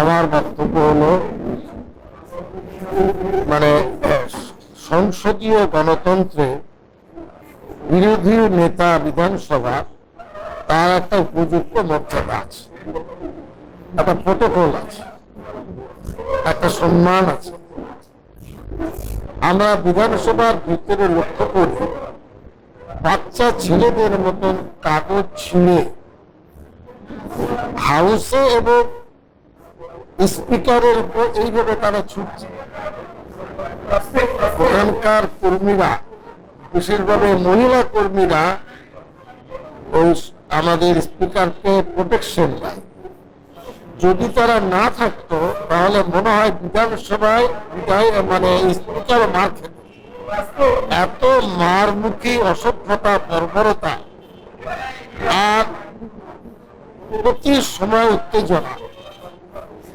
আমার বক্তব্য হলো মানে সংসদীয় গণতন্ত্রে বিরোধী নেতা বিধানসভা তার একটা উপযুক্ত মর্যাদা আছে, একটা প্রোটোকল আছে, একটা সম্মান আছে। আমরা বিধানসভার ভিতরে লক্ষ্য করি বাচ্চা ছেলেদের মতন কাগজ ছিঁড়ে হাউসে এবং স্পিকারের উপর এইভাবে তারা ছুটছে। ওখানকার কর্মীরা, বিশেষভাবে মহিলা কর্মীরা, ওই আমাদের স্পিকারকে প্রোটেকশন দেয়। যদি তারা না থাকতো তাহলে মনে হয় বিধানসভায় মানে স্পিকার মার খেত। এত মারমুখী অসভ্যতা, বর্বরতা, আর প্রতি সময় উত্তেজনা।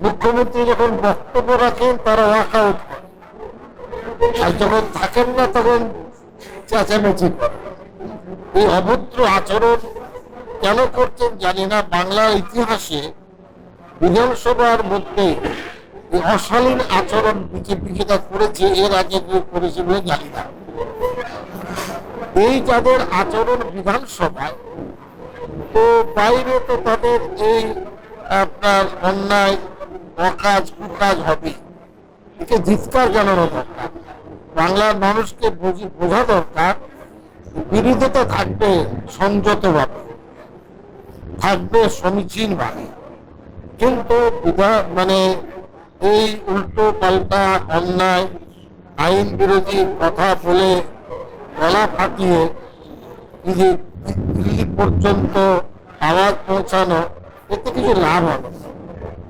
মুখ্যমন্ত্রী যখন বক্তব্য রাখেন তারা ওয়াকআউট করে, আর যখন থাকেন না তখন চেঁচামেচি করে। এই অভদ্র আচরণ কেন করছেন জানি না। বাংলার ইতিহাসে বিধানসভার মধ্যে অশালীন আচরণ বিজেপি যেটা করেছে, এর আগে কেউ করেছে বলে জানি না। এই যাদের আচরণ বিধানসভায়, তো বাইরে তো তাদের এই আপনার অন্যায় অকাজ কুকাজ হবে। একে ধিক্কার জানানো দরকার। বাংলার মানুষকে বোঝা দরকার, বিরোধিতা থাকবে সংযতভাবে, থাকবে সমীচীনভাবে, কিন্তু মানে এই উল্টো পাল্টা অন্যায় আইন বিরোধী কথা বলে গলা ফাটিয়ে দিল্লি পর্যন্ত আওয়াজ পৌঁছানো, এতে কিছু লাভ হবে।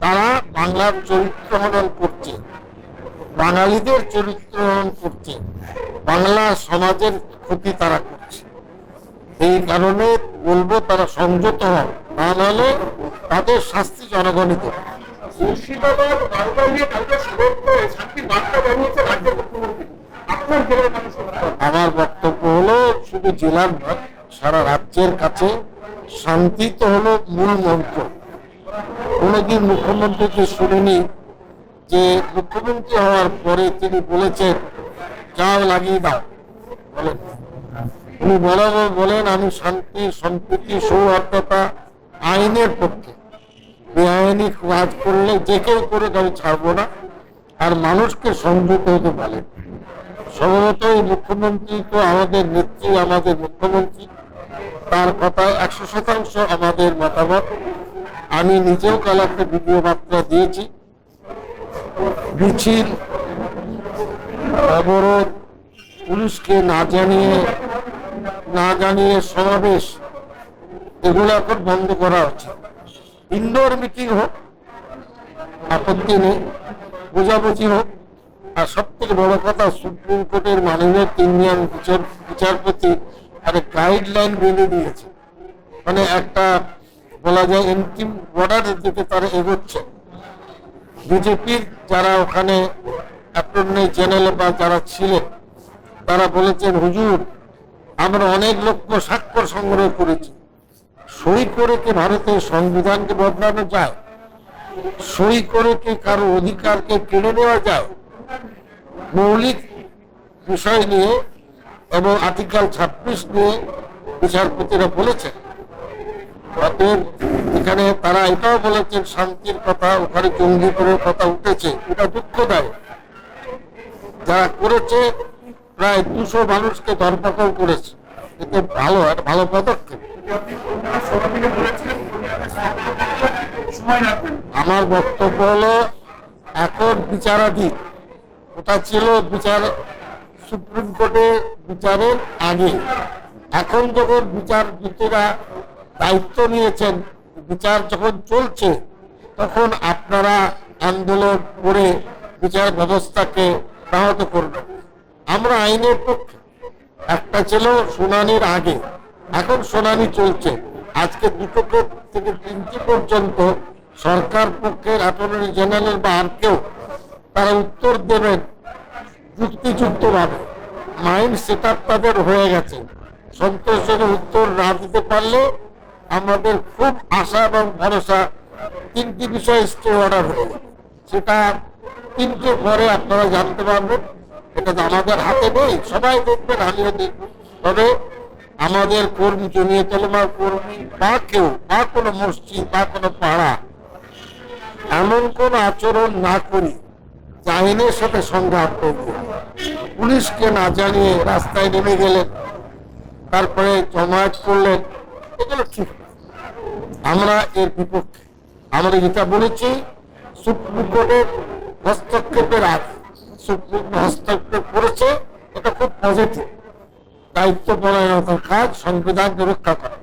তারা বাংলার চরিত্র হনন করছে, বাঙালিদের চরিত্র হনন করছে, বাংলা সমাজের ক্ষতি তারা করছে। এই কারণে বলবো তারা সংযত হয়, নাহলে তাদের শাস্তি জনগণই দেবে। আমার বক্তব্য হলো শুধু জেলার নয়, সারা রাজ্যের কাছে শান্তি তো হলো মূল মন্ত্র। কোনোদিন মুখ্যমন্ত্রীকে শুনিনি যে মুখ্যমন্ত্রী হওয়ার পরে তিনি বলেছেন যাও লাগিয়ে দাও, বলেন। উনি বরাবর বলেন আমি শান্তি, সম্প্রীতি, সৌহার্দ্যতা, আইনের পক্ষে। বেআইনি কাজ করলে যে কেউ করে আমি ছাড়বো না, আর মানুষকে সংযত হতে বলেন। সম্ভবত এই মুখ্যমন্ত্রী তো আমাদের নেত্রী, আমাদের মুখ্যমন্ত্রী, তার কথায় 100% আমাদের মতামত। আমি নিজেও কাল একটা ভিডিও বার্তা দিয়েছি। মিছিল, অবরোধ, পুলিশকে না জানিয়ে সমাবেশ, এগুলো এখন বন্ধ করা উচিত। ইনডোর মিটিং হোক, আপত্তি নেই, বোঝাবুঝি হোক। আর সব থেকে বড় কথা, সুপ্রিম কোর্টের মাননীয় 3 বিচারপতি একটা গাইডলাইন বেঁধে দিয়েছে, মানে একটা বলা যায় এন্ট্রি বর্ডারের দিকে তারা এগোচ্ছে। বিজেপির যারা ওখানে অ্যাটর্নি জেনারেল বা যারা ছিলেন, তারা বলেছেন হুজুর আমরা অনেক লক্ষ স্বাক্ষর সংগ্রহ করেছি, সই করে কি ভারতের সংবিধানকে বদলানো যায়? সই করে কি কারো অধিকারকে কেড়ে নেওয়া যায়? মৌলিক বিষয় নিয়ে এবং আর্টিকেল 26 নিয়ে বিচারপতিরা বলেছেন। এখানে তারা এটাও বলেছেন শান্তির কথা, ওখানে জঙ্গিপুরের কথা উঠেছে, এটা দুঃখদায়ক। যারা করেছে প্রায় 200 মানুষকে ধরপাকড় করেছে, এতে ভালো, একটা ভালো পদক্ষেপ। আমার বক্তব্য হলো এখন বিচারাধীন, ওটা ছিল সুপ্রিম কোর্টের বিচারের আগে। এখন যখন বিচারপতিরা দায়িত্ব নিয়েছেন, বিচার যখন চলছে, তখন আপনারা আন্দোলন করে বিচার ব্যবস্থাকে ব্যাহত করবেন। আমরা আইনের পক্ষে। একটা ছিল শুনানির আগে, এখন শুনানি চলছে। আজকে 2 থেকে 3 পর্যন্ত সরকার পক্ষের অ্যাটর্নি জেনারেল বা আর কেউ তারা উত্তর দেবেন যুক্তিযুক্তভাবে। মাইন্ড সেট আপ তাদের হয়ে গেছে। সন্তোষজনক উত্তর না দিতে পারলে আমাদের খুব আশা এবং ভরসা তিনটি বিষয় স্টে অর্ডার হয়ে যাবে। সেটা তিনটে পরে আপনারা জানতে পারবেন। এটা তো আমাদের হাতে নেই, সবাই দেখবেন, আমিও দেখব। তবে আমাদের কর্মী, জমিয়ে তলমার কর্মী বা কেউ বা কোনো মসজিদ বা কোনো পাড়া এমন কোন আচরণ না করি যা আইনের সাথে সংঘাত করবে। পুলিশকে না জানিয়ে রাস্তায় নেমে গেলেন, তারপরে জমায়েত করলেন, এগুলো ঠিক না। আমরা এর বিপক্ষে। আমরা যেটা বলেছি, সুপ্রিম কোর্টের হস্তক্ষেপের আগে সুপ্রিম হস্তক্ষেপ করেছে, এটা খুব পজিটিভ। দায়িত্বপরায়ণতার কাজ সংবিধানকে রক্ষা করা।